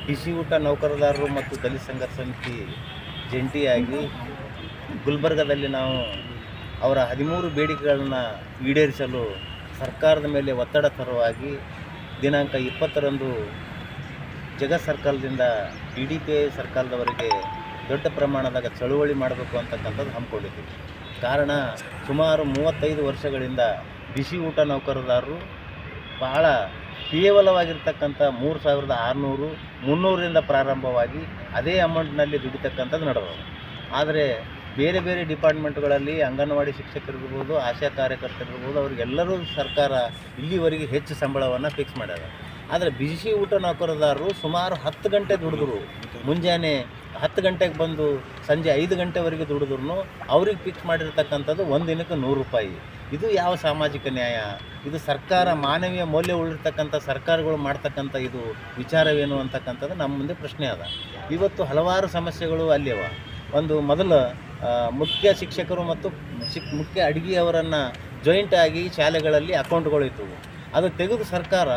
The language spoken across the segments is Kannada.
ಬಿಸಿ ಊಟ ನೌಕರದಾರರು ಮತ್ತು ದಲಿತ ಸಂಘರ್ಷ ಸಮಿತಿ ಜಂಟಿಯಾಗಿ ಗುಲ್ಬರ್ಗದಲ್ಲಿ ನಾವು ಅವರ 13 ಬೇಡಿಕೆಗಳನ್ನು ಈಡೇರಿಸಲು ಸರ್ಕಾರದ ಮೇಲೆ ಒತ್ತಡ ತರುವಾಗಿ ದಿನಾಂಕ 20ರಂದು ಜಗತ್ ಸರ್ಕಲ್ದಿಂದ PDPI ಸರ್ಕಲ್ದವರೆಗೆ ದೊಡ್ಡ ಪ್ರಮಾಣದಾಗ ಚಳುವಳಿ ಮಾಡಬೇಕು ಅಂತಕ್ಕಂಥದ್ದು ಹಮ್ಮಿಕೊಂಡಿದ್ದೀವಿ. ಕಾರಣ ಸುಮಾರು 35 ವರ್ಷಗಳಿಂದ ಬಿಸಿ ಊಟ ನೌಕರದಾರರು ಬಹಳ ಕೇವಲವಾಗಿರ್ತಕ್ಕಂಥ 3600 300ರಿಂದ ಪ್ರಾರಂಭವಾಗಿ ಅದೇ ಅಮೌಂಟ್ನಲ್ಲಿ ದುಡಿತಕ್ಕಂಥದ್ದು ನಡೆದವು. ಆದರೆ ಬೇರೆ ಬೇರೆ ಡಿಪಾರ್ಟ್ಮೆಂಟ್ಗಳಲ್ಲಿ ಅಂಗನವಾಡಿ ಶಿಕ್ಷಕರಿರ್ಬೋದು, ಆಶಾ ಕಾರ್ಯಕರ್ತರಿರ್ಬೋದು, ಅವರಿಗೆಲ್ಲರೂ ಸರ್ಕಾರ ಇಲ್ಲಿವರೆಗೆ ಹೆಚ್ಚು ಸಂಬಳವನ್ನು ಫಿಕ್ಸ್ ಮಾಡ್ಯಾರ. ಆದರೆ ಬಿಸಿ ಊಟ ನೌಕರದಾರರು ಸುಮಾರು 10 ಗಂಟೆ ದುಡಿದ್ರು, ಮುಂಜಾನೆ 10 ಗಂಟೆಗೆ ಬಂದು ಸಂಜೆ 5 ಗಂಟೆವರೆಗೆ ದುಡಿದ್ರು ಅವ್ರಿಗೆ ಫಿಕ್ಸ್ ಮಾಡಿರ್ತಕ್ಕಂಥದ್ದು ಒಂದು ದಿನಕ್ಕೆ 100 ರೂಪಾಯಿ. ಇದು ಯಾವ ಸಾಮಾಜಿಕ ನ್ಯಾಯ? ಇದು ಸರ್ಕಾರ ಮಾನವೀಯ ಮೌಲ್ಯ ಉಳಿರ್ತಕ್ಕಂಥ ಸರ್ಕಾರಗಳು ಮಾಡ್ತಕ್ಕಂಥ ಇದು ವಿಚಾರವೇನು ಅಂತಕ್ಕಂಥದ್ದು ನಮ್ಮ ಮುಂದೆ ಪ್ರಶ್ನೆ ಅದ. ಇವತ್ತು ಹಲವಾರು ಸಮಸ್ಯೆಗಳು ಅಲ್ಲಿವ. ಒಂದು ಮೊದಲು ಮುಖ್ಯ ಶಿಕ್ಷಕರು ಮತ್ತು ಮುಖ್ಯ ಅಡುಗೆಯವರನ್ನು ಜಾಯಿಂಟಾಗಿ ಶಾಲೆಗಳಲ್ಲಿ ಅಕೌಂಟ್ಗಳು ಇದ್ದವು. ಅದು ತೆಗೆದು ಸರ್ಕಾರ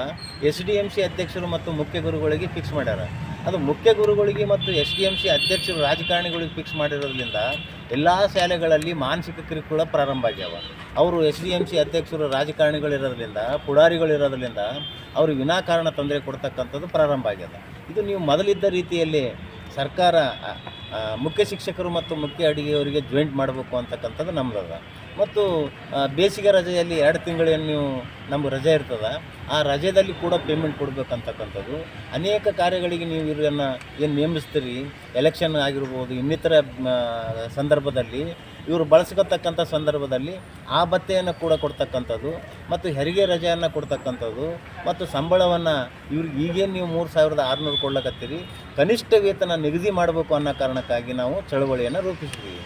SDMC ಅಧ್ಯಕ್ಷರು ಮತ್ತು ಮುಖ್ಯ ಗುರುಗಳಿಗೆ ಫಿಕ್ಸ್ ಮಾಡ್ಯಾರ. ಅದು ಮುಖ್ಯ ಗುರುಗಳಿಗೆ ಮತ್ತು SDMC ಅಧ್ಯಕ್ಷರು ರಾಜಕಾರಣಿಗಳಿಗೆ ಫಿಕ್ಸ್ ಮಾಡಿರೋದ್ರಿಂದ ಎಲ್ಲ ಶಾಲೆಗಳಲ್ಲಿ ಮಾನಸಿಕ ಕಿರುಕುಳ ಪ್ರಾರಂಭ ಆಗ್ಯಾವ. ಅವರು SDMC ಅಧ್ಯಕ್ಷರು ರಾಜಕಾರಣಿಗಳಿರೋದ್ರಿಂದ, ಪುಡಾರಿಗಳಿರೋದ್ರಿಂದ ಅವರು ವಿನಾಕಾರಣ ತೊಂದರೆ ಕೊಡ್ತಕ್ಕಂಥದ್ದು ಪ್ರಾರಂಭ ಆಗ್ಯದ. ಇದು ನೀವು ಮೊದಲಿದ್ದ ರೀತಿಯಲ್ಲಿ ಸರ್ಕಾರ ಮುಖ್ಯ ಶಿಕ್ಷಕರು ಮತ್ತು ಮುಖ್ಯ ಅಡುಗೆಯವರಿಗೆ ಜಾಯಿಂಟ್ ಮಾಡಬೇಕು ಅಂತಕ್ಕಂಥದ್ದು ನಮ್ಮದದ. ಮತ್ತು ಬೇಸಿಗೆ ರಜೆಯಲ್ಲಿ 2 ತಿಂಗಳೇನು ನೀವು ನಮ್ಗೆ ರಜೆ ಇರ್ತದೆ, ಆ ರಜೆಯಲ್ಲಿ ಕೂಡ ಪೇಮೆಂಟ್ ಕೊಡಬೇಕಂತಕ್ಕಂಥದ್ದು. ಅನೇಕ ಕಾರ್ಯಗಳಿಗೆ ನೀವು ಇವರನ್ನು ಏನು ನೇಮಿಸ್ತೀರಿ, ಎಲೆಕ್ಷನ್ ಆಗಿರ್ಬೋದು, ಇನ್ನಿತರ ಸಂದರ್ಭದಲ್ಲಿ ಇವರು ಬಳಸ್ಕೊತಕ್ಕಂಥ ಸಂದರ್ಭದಲ್ಲಿ ಆ ಭತ್ಯೆಯನ್ನು ಕೂಡ ಕೊಡ್ತಕ್ಕಂಥದ್ದು ಮತ್ತು ಹೆರಿಗೆ ರಜೆಯನ್ನು ಕೊಡ್ತಕ್ಕಂಥದ್ದು ಮತ್ತು ಸಂಬಳವನ್ನು ಇವ್ರಿಗೆ ಈಗೇನು ನೀವು 3600 ಕೊಡ್ಲಕತ್ತೀರಿ, ಕನಿಷ್ಠ ವೇತನ ನಿಗದಿ ಮಾಡಬೇಕು ಅನ್ನೋ ಕಾರಣಕ್ಕಾಗಿ ನಾವು ಚಳವಳಿಯನ್ನು ರೂಪಿಸಿದ್ವಿ.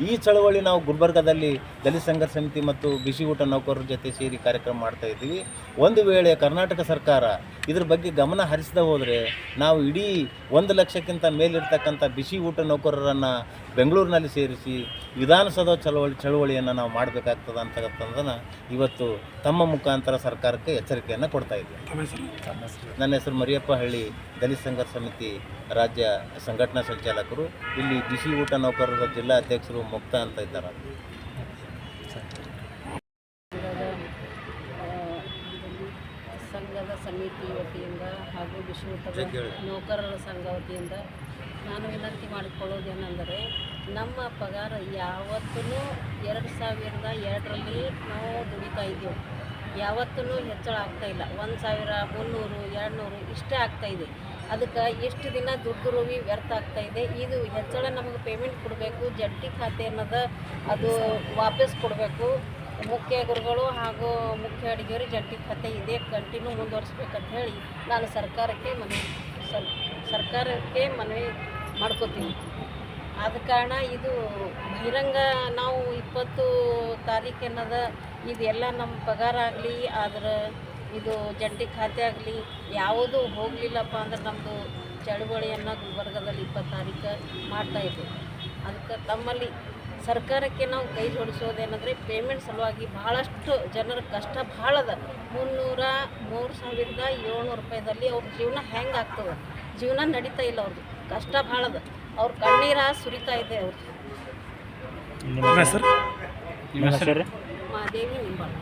ಈ ಚಳವಳಿ ನಾವು ಗುಲ್ಬರ್ಗದಲ್ಲಿ ದಲಿತ ಸಂಘರ್ಷ ಸಮಿತಿ ಮತ್ತು ಬಿಸಿ ಊಟ ನೌಕರರ ಜೊತೆ ಸೇರಿ ಕಾರ್ಯಕ್ರಮ ಮಾಡ್ತಾಯಿದ್ದೀವಿ. ಒಂದು ವೇಳೆ ಕರ್ನಾಟಕ ಸರ್ಕಾರ ಇದ್ರ ಬಗ್ಗೆ ಗಮನ ಹರಿಸದೆ ಹೋದರೆ ನಾವು ಇಡೀ 1 ಲಕ್ಷಕ್ಕಿಂತ ಮೇಲಿರ್ತಕ್ಕಂಥ ಬಿಸಿ ಊಟ ನೌಕರರನ್ನು ಬೆಂಗಳೂರಿನಲ್ಲಿ ಸೇರಿಸಿ ವಿಧಾನಸೌಧ ಚಳವಳಿಯನ್ನು ನಾವು ಮಾಡಬೇಕಾಗ್ತದೆ ಅಂತಕ್ಕಂಥದ್ದನ್ನು ಇವತ್ತು ತಮ್ಮ ಮುಖಾಂತರ ಸರ್ಕಾರಕ್ಕೆ ಎಚ್ಚರಿಕೆಯನ್ನು ಕೊಡ್ತಾ ಇದ್ದೀವಿ. ನನ್ನ ಹೆಸರು ಮರಿಯಪ್ಪ ಹಳ್ಳಿ, ದಲಿತ ಸಂಘರ್ಷ ಸಮಿತಿ ರಾಜ್ಯ ಸಂಘಟನಾ ಸಂಚಾಲಕರು. ಇಲ್ಲಿ ಬಿಸಿ ಊಟ ನೌಕರರ ಜಿಲ್ಲಾ ಅಧ್ಯಕ್ಷರು ಮುಕ್ತ ಅಂತ ಇದ್ದಾರೆ. ಸಂಘದ ಸಮಿತಿ ವತಿಯಿಂದ ಹಾಗೂ ಬಿಸಿ ಊಟದ ನೌಕರರ ಸಂಘ ವತಿಯಿಂದ ನಾನು ವಿನಂತಿ ಮಾಡಿಕೊಳ್ಳೋದೇನೆಂದರೆ, ನಮ್ಮ ಪಗಾರ ಯಾವತ್ತೂ 2002ರಲ್ಲಿ ನಾವು ದುಡಿತಾ ಇದ್ದೇವೆ. ಯಾವತ್ತೂ ಹೆಚ್ಚಳ ಆಗ್ತಾಯಿಲ್ಲ. 1000, 300, 200 ಇಷ್ಟೇ ಆಗ್ತಾಯಿದೆ. ಅದಕ್ಕೆ ಎಷ್ಟು ದಿನ ದುಡ್ಡು ವ್ಯರ್ಥ ಆಗ್ತಾಯಿದೆ. ಇದು ಹೆಚ್ಚಳ ನಮಗೆ ಪೇಮೆಂಟ್ ಕೊಡಬೇಕು, ಜಂಟಿ ಖಾತೆ ಅನ್ನೋದು ಅದು ವಾಪಸ್ ಕೊಡಬೇಕು. ಮುಖ್ಯ ಗುರುಗಳು ಹಾಗೂ ಮುಖ್ಯ ಅಡುಗೆಯವರು ಜಂಟಿ ಖಾತೆ ಇದೇ ಕಂಟಿನ್ಯೂ ಮುಂದುವರಿಸ್ಬೇಕಂತ ಹೇಳಿ ನಾನು ಸರ್ಕಾರಕ್ಕೆ ಮನವಿ ಮಾಡ್ಕೋತೀನಿ. ಆದ ಕಾರಣ ಇದು ಬಹಿರಂಗ ನಾವು 20 ತಾರೀಕು ಅನ್ನೋದು ಇದೆಲ್ಲ ನಮ್ಮ ಪಗಾರ ಆಗಲಿ, ಆದ್ರೆ ಇದು ಜಂಟಿ ಖಾತೆ ಆಗಲಿ ಯಾವುದೂ ಹೋಗಲಿಲ್ಲಪ್ಪ ಅಂದ್ರೆ ನಮ್ಮದು ಚಳುವಳಿಯನ್ನು ಗುಲ್ಬರ್ಗದಲ್ಲಿ 20 ತಾರೀಕು ಮಾಡ್ತಾಯಿದ್ದೀವಿ. ಅದಕ್ಕೆ ತಮ್ಮಲ್ಲಿ ಸರ್ಕಾರಕ್ಕೆ ನಾವು ಕೈ ಜೋಡಿಸೋದೇನೆಂದರೆ, ಪೇಮೆಂಟ್ ಸಲುವಾಗಿ ಭಾಳಷ್ಟು ಜನರ ಕಷ್ಟ ಭಾಳ ಅದ. 3700 ರೂಪಾಯಿದಲ್ಲಿ ಅವ್ರ ಜೀವನ ಹೆಂಗೆ ಆಗ್ತದೆ? ಜೀವನ ನಡೀತಾ ಇಲ್ಲ, ಅವ್ರದ್ದು ಕಷ್ಟ ಭಾಳ ಅದ. ಅವ್ರ ಕಣ್ಣೀರ ಸುರಿತಾ ಇದೆ. ಅವ್ರದ್ದು ನಿಮ್ಮ ಹೆಸರು? ಮಾದೇವಿ ನಿಂಬಾಳ.